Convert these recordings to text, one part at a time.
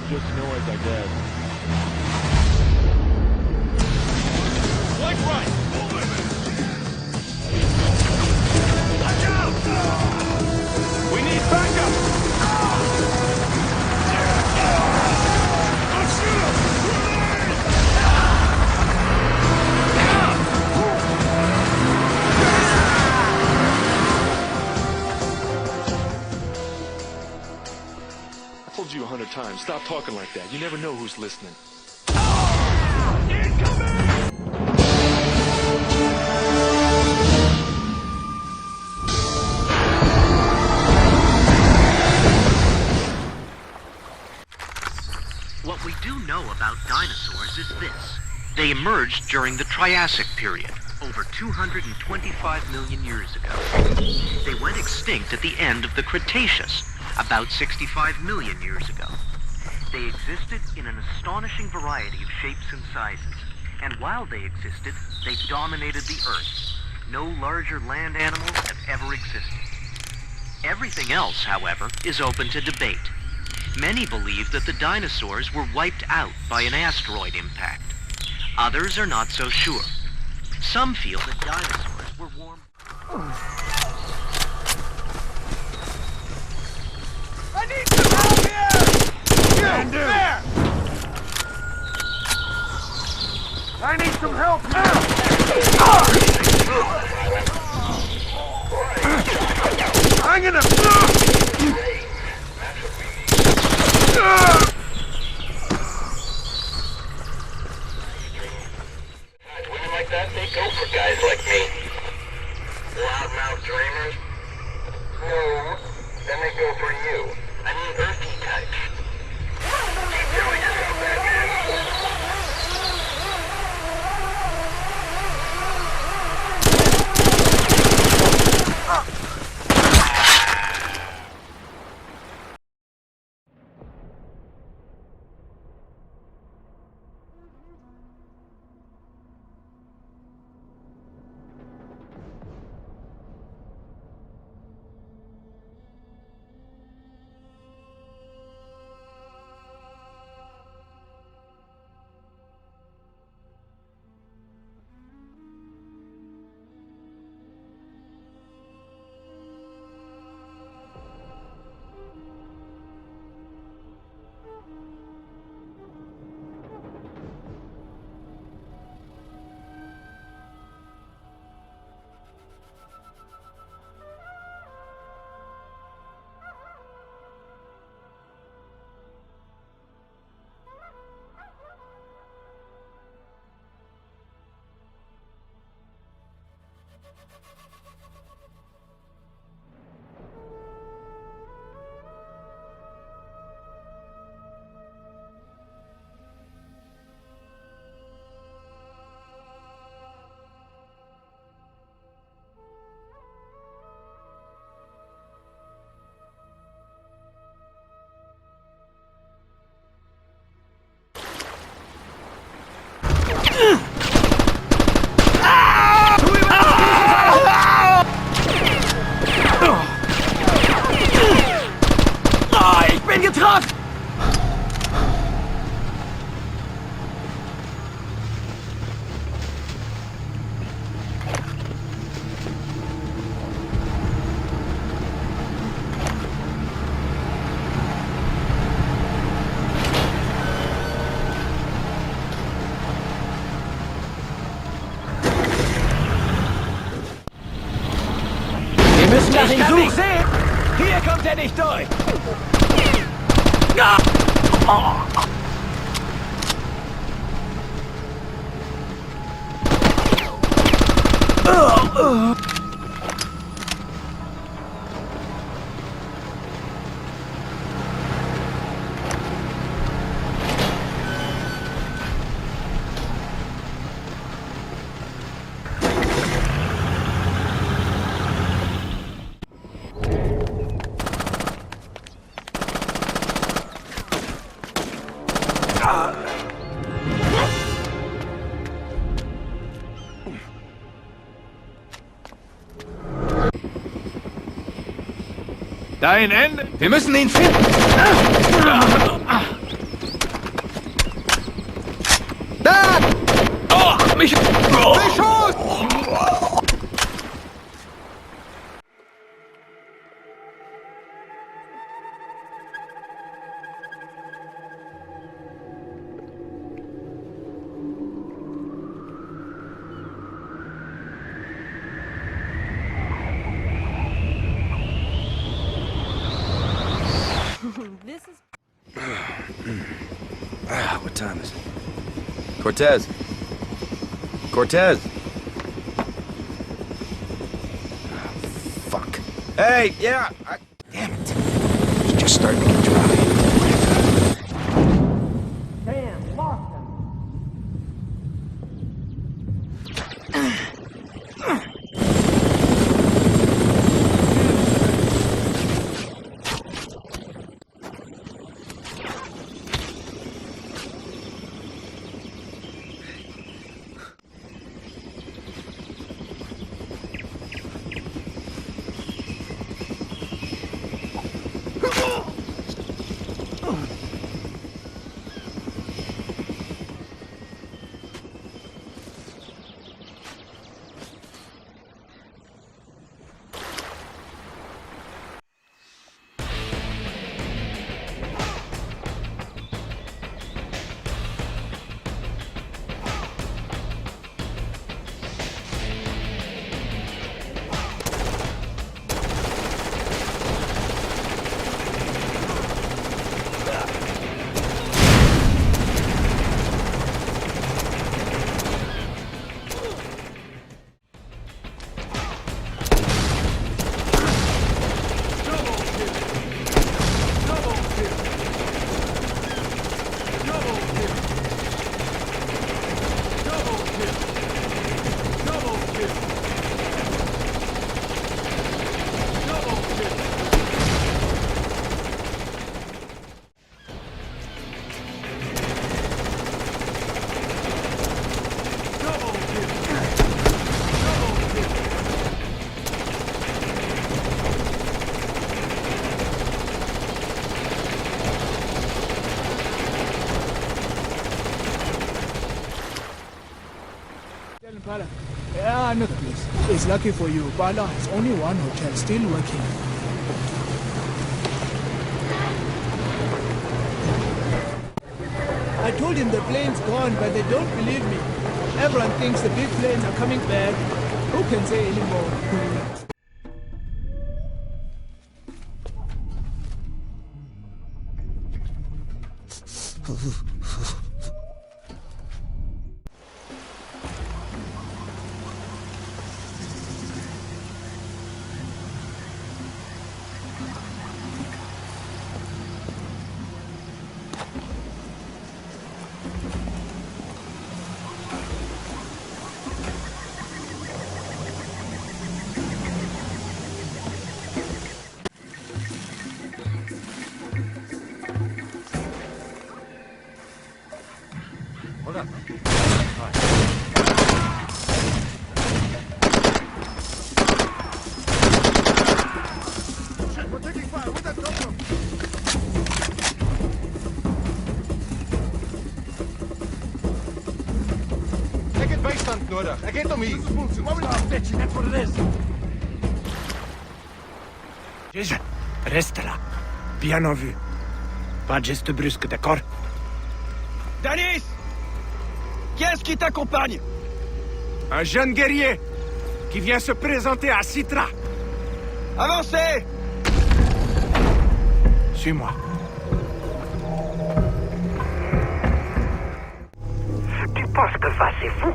Just noise, I guess. Flank right! Watch out! We need backup! Don't shoot him! I told you 100 times, stop talking like that. You never know who's listening. What we do know about dinosaurs is this. They emerged during the Triassic period, over 225 million years ago. They went extinct at the end of the Cretaceous, about 65 million years ago. They existed in an astonishing variety of shapes and sizes, and while they existed, they dominated the Earth. No larger land animals have ever existed. Everything else, however, is open to debate. Many believe that the dinosaurs were wiped out by an asteroid impact. Others are not so sure. Some feel that dinosaurs were warm. I need some help here! Can do. There! I need some help now! I'm gonna... Women like that, they go for guys like me. Loudmouth dreamers. No, then they go for you. I mean earthy types. Keep telling yourself that, man. Ich bin getroffen! Wir müssen nach ihm suchen. Sehen! Hier kommt er nicht durch! Dein Ende! Wir müssen ihn finden. What time is it? Cortez! Cortez! Fuck. Hey, yeah! Damn it. It's just starting to get dry. Damn, lost him. Bala. Yeah, I know the place. It's lucky for you. Bala has only one hotel still working. I told him the plane's gone, but they don't believe me. Everyone thinks the big planes are coming back. Who can say anymore? Hold up. We're taking fire. Where'd that come from? Ek het bystand nodig. Ek het hom hier. Bitch, that's what it is. Jason, reste là. Bien en vue. Pas de geste brusque, d'accord? Danis! Qui est-ce qui t'accompagne? Un jeune guerrier qui vient se présenter à Citra. Avancez! Suis-moi. Tu penses que Vass est fou?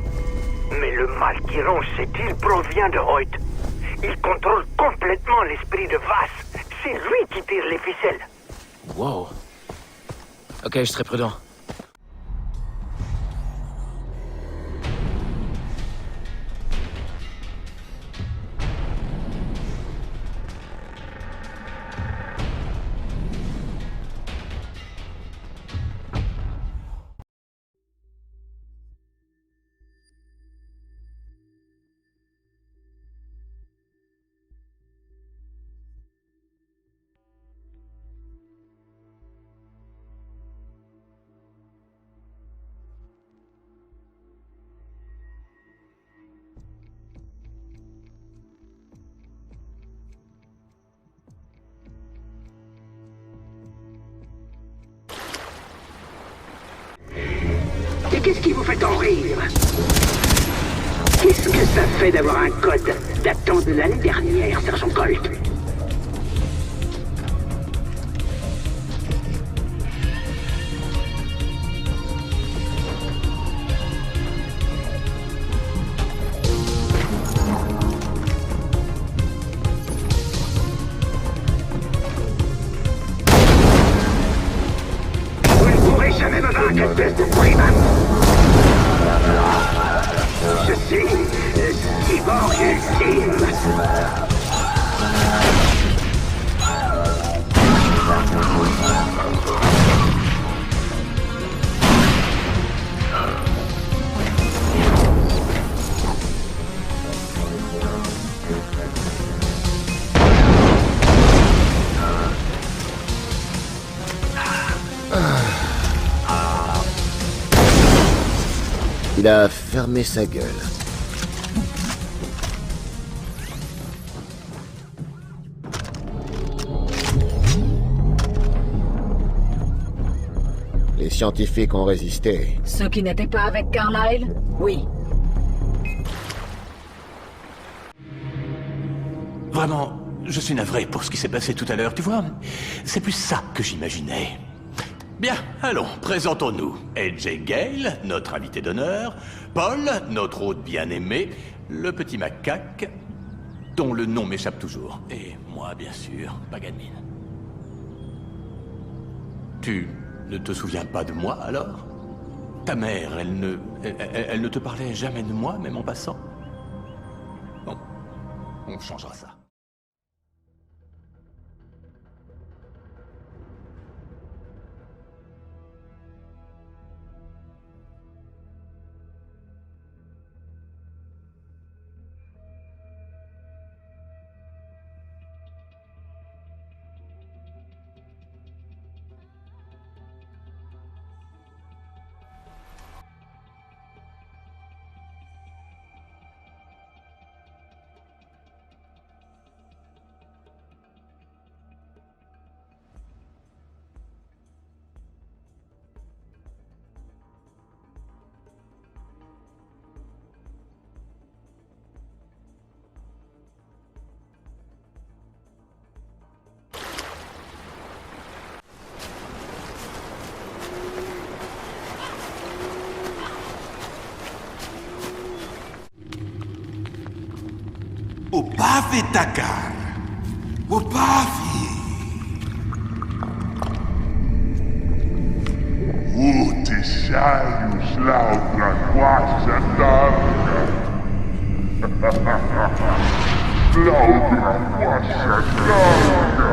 Mais le mal qui ronge cette île provient de Hoyt. Il contrôle complètement l'esprit de Vass. C'est lui qui tire les ficelles. Wow. Ok, je serai prudent. Et qu'est-ce qui vous fait en rire? Qu'est-ce que ça fait d'avoir un code datant de l'année dernière, Sergent Colt? jamais me vaincre, espèce de brigand. Je suis le cyborg ultime. Il a fermé sa gueule. Les scientifiques ont résisté. Ceux qui n'étaient pas avec Carlyle? Oui. Vraiment, je suis navré pour ce qui s'est passé tout à l'heure, tu vois. C'est plus ça que j'imaginais. Bien, allons, présentons-nous. AJ Gale, notre invité d'honneur, Paul, notre hôte bien-aimé, le petit macaque, dont le nom m'échappe toujours, et moi, bien sûr, Paganine. Tu ne te souviens pas de moi, alors? Ta mère, elle ne te parlait jamais de moi, même en passant? Bon, on changera ça. Upavi Takar. Upavi. Utissaius lautra quassa targa. Lautra quassa targa.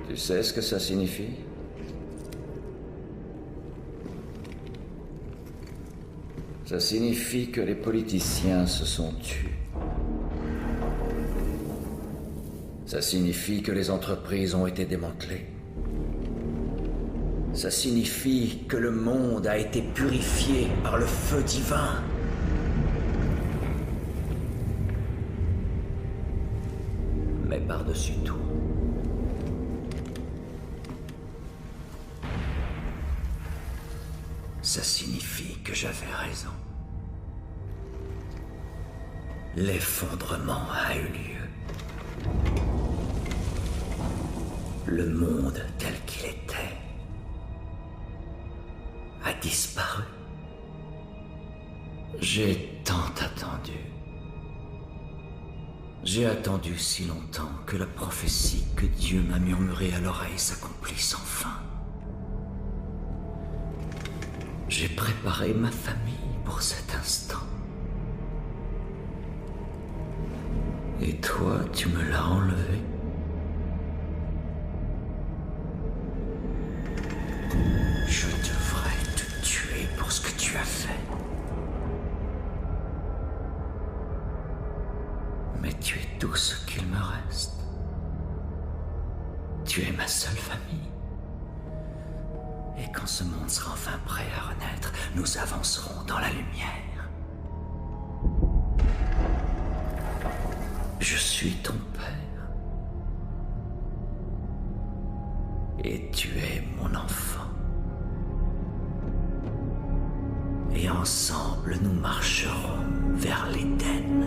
Tu sais ce que ça signifie? Ça signifie que les politiciens se sont tus. Ça signifie que les entreprises ont été démantelées. Ça signifie que le monde a été purifié par le feu divin. Mais par-dessus tout, ça signifie que j'avais raison. L'effondrement a eu lieu. Le monde tel qu'il était a disparu. J'ai tant attendu. J'ai attendu si longtemps que la prophétie que Dieu m'a murmurée à l'oreille s'accomplisse enfin. J'ai préparé ma famille pour cet instant. Et toi, tu me l'as enlevé. Je devrais te tuer pour ce que tu as fait. Mais tu es tout ce qu'il me reste. Tu es ma seule famille. Et quand ce monde sera enfin prêt à renaître, nous avancerons dans la lumière. Je suis ton père. Et tu es mon enfant. Et ensemble, nous marcherons vers l'Éden.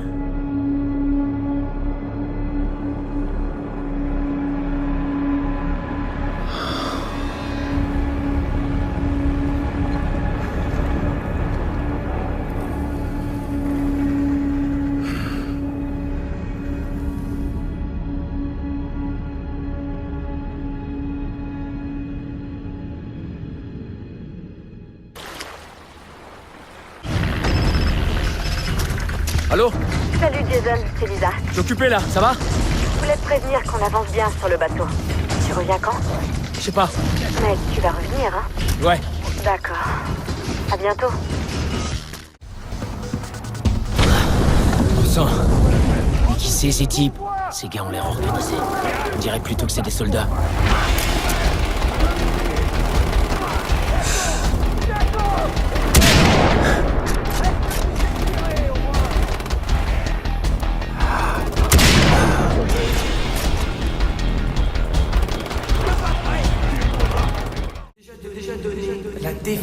Allô? Salut Jason, c'est Lisa. Je suis occupé là, ça va? Je voulais te prévenir qu'on avance bien sur le bateau. Tu reviens quand? Je sais pas. Mais tu vas revenir, hein? Ouais. D'accord. À bientôt. On sent. Mais qui c'est ces types? Ces gars ont l'air organisés. On dirait plutôt que c'est des soldats.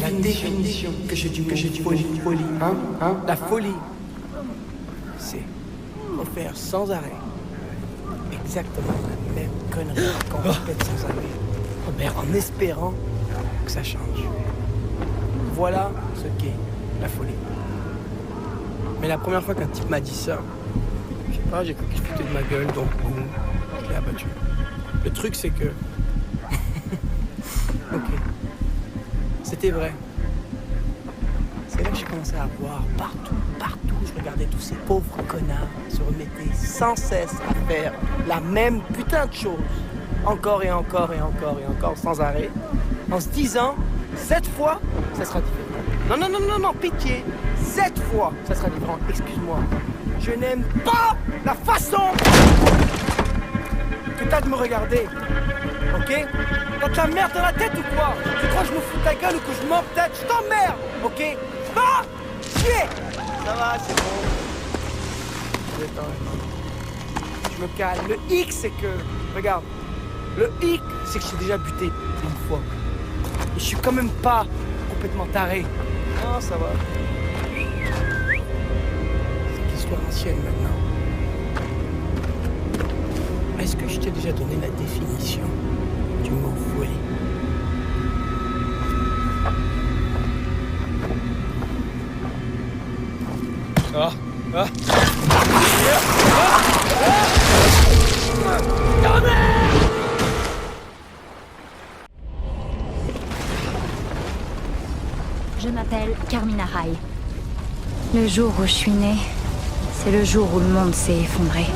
La définition que j'ai du folie. Hein? La folie, c'est refaire sans arrêt exactement la même connerie qu'on répète sans arrêt. Oh merde. En espérant que ça change. Voilà ce qu'est la folie. Mais la première fois qu'un type m'a dit ça, je sais pas, j'ai cru qu'il foutait de ma gueule, donc boum, je l'ai abattu. Le truc c'est que... ok. C'était vrai. C'est là que j'ai commencé à voir partout. Je regardais tous ces pauvres connards se remettaient sans cesse à faire la même putain de chose. Encore et encore et encore et encore, sans arrêt. En se disant, cette fois, ça sera différent. Non, pitié. Cette fois, ça sera différent. Excuse-moi. Je n'aime pas la façon que t'as de me regarder. Ok? T'as de la merde dans la tête ou quoi? Tu crois que je me fous de ta gueule ou que je m'en tête? Je t'emmerde, ok? Va chier! Ça va, c'est bon. Je me calme. Le hic, c'est que... Regarde. Le hic, c'est que je t'ai déjà buté une fois. Et je suis quand même pas complètement taré. Non, ça va. C'est l'histoire ancienne maintenant. Est-ce que je t'ai déjà donné la définition du mot folie? Je m'appelle Carmina Rai. Le jour où je suis née, c'est le jour où le monde s'est effondré.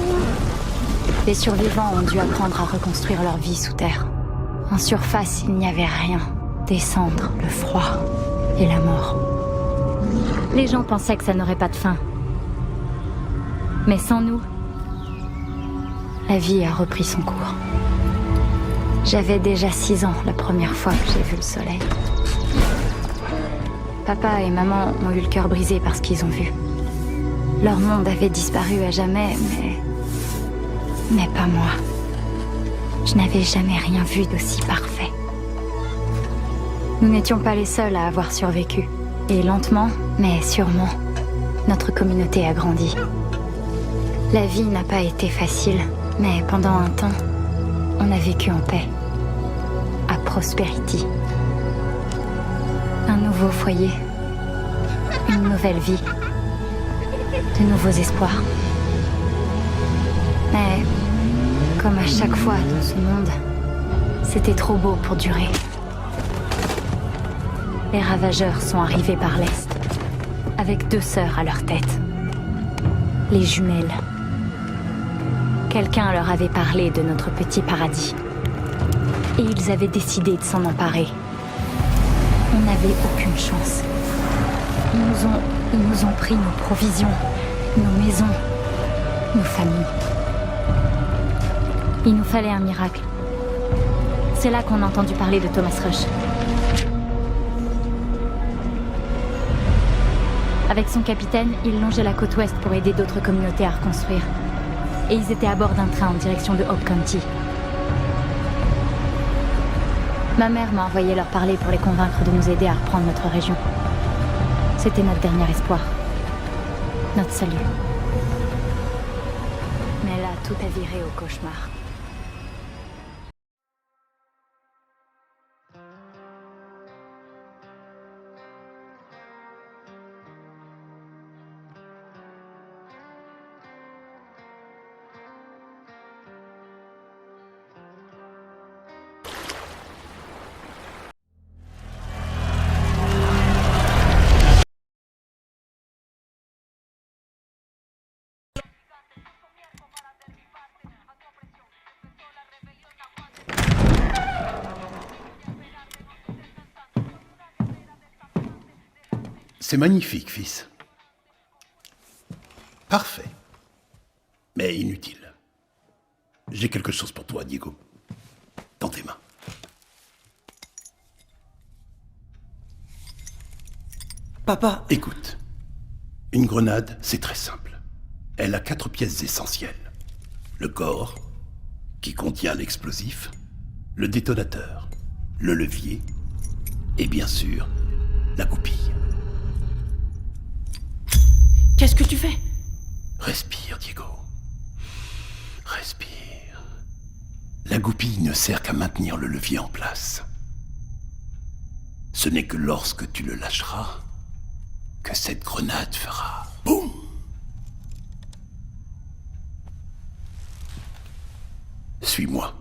Les survivants ont dû apprendre à reconstruire leur vie sous terre. En surface, il n'y avait rien. Des cendres, le froid et la mort. Les gens pensaient que ça n'aurait pas de fin. Mais sans nous, la vie a repris son cours. J'avais déjà 6 ans la première fois que j'ai vu le soleil. Papa et maman ont eu le cœur brisé par ce qu'ils ont vu. Leur monde avait disparu à jamais, mais pas moi. Je n'avais jamais rien vu d'aussi parfait. Nous n'étions pas les seuls à avoir survécu. Et lentement, mais sûrement, notre communauté a grandi. La vie n'a pas été facile, mais pendant un temps, on a vécu en paix. À Prosperity. Un nouveau foyer. Une nouvelle vie. De nouveaux espoirs. Mais, comme à chaque fois dans ce monde, c'était trop beau pour durer. Les ravageurs sont arrivés par l'Est, avec 2 sœurs à leur tête. Les jumelles. Quelqu'un leur avait parlé de notre petit paradis. Et ils avaient décidé de s'en emparer. On n'avait aucune chance. Ils nous ont pris nos provisions, nos maisons, nos familles. Il nous fallait un miracle. C'est là qu'on a entendu parler de Thomas Rush. Avec son capitaine, il longeait la côte ouest pour aider d'autres communautés à reconstruire. Et ils étaient à bord d'un train en direction de Hope County. Ma mère m'a envoyé leur parler pour les convaincre de nous aider à reprendre notre région. C'était notre dernier espoir. Notre salut. Mais là, tout a viré au cauchemar. C'est magnifique, fils. Parfait. Mais inutile. J'ai quelque chose pour toi, Diego. Dans tes mains. Papa... Écoute. Une grenade, c'est très simple. Elle a 4 pièces essentielles. Le corps, qui contient l'explosif, le détonateur, le levier, et bien sûr, la goupille. Qu'est-ce que tu fais? Respire, Diego. Respire. La goupille ne sert qu'à maintenir le levier en place. Ce n'est que lorsque tu le lâcheras que cette grenade fera boum. Suis-moi.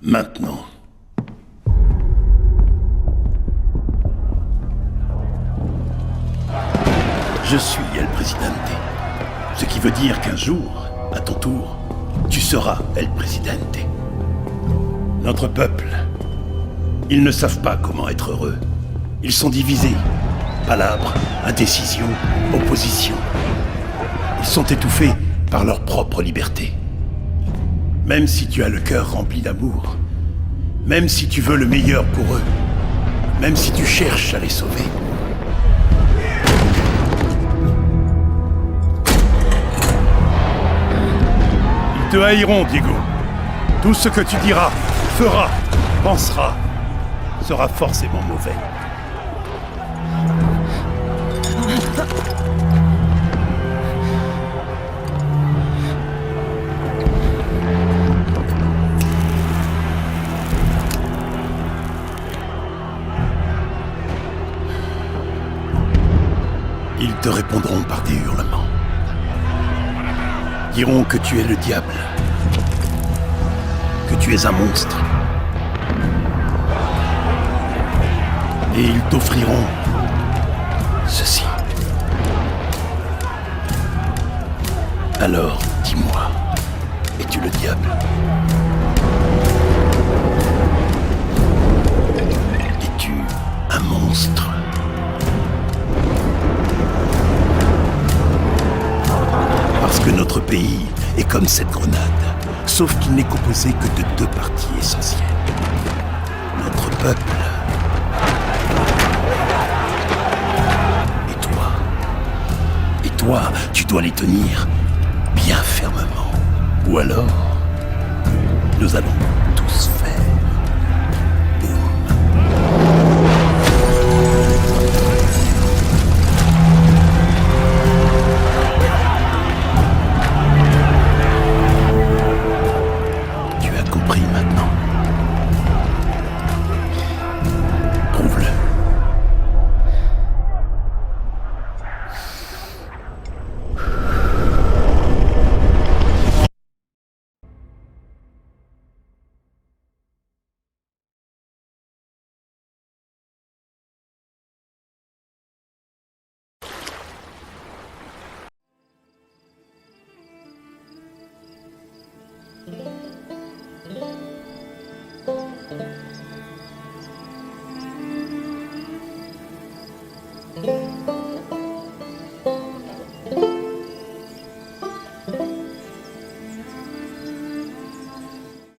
Maintenant. Je suis El Presidente. Ce qui veut dire qu'un jour, à ton tour, tu seras El Presidente. Notre peuple, ils ne savent pas comment être heureux. Ils sont divisés. Palabres, indécision, opposition. Ils sont étouffés par leur propre liberté. Même si tu as le cœur rempli d'amour, même si tu veux le meilleur pour eux, même si tu cherches à les sauver, ils te haïront, Diego. Tout ce que tu diras, feras, penseras, sera forcément mauvais. Ils te répondront par des hurlements. Diront que tu es le diable, que tu es un monstre. Et ils t'offriront ceci. Alors, dis-moi, es-tu le diable? Es-tu un monstre? Parce que notre pays est comme cette grenade. sauf qu'il n'est composé que de deux parties essentielles. Notre peuple et toi. Et toi, tu dois les tenir bien fermement. Ou alors, nous allons tous faire. Tu as compris maintenant.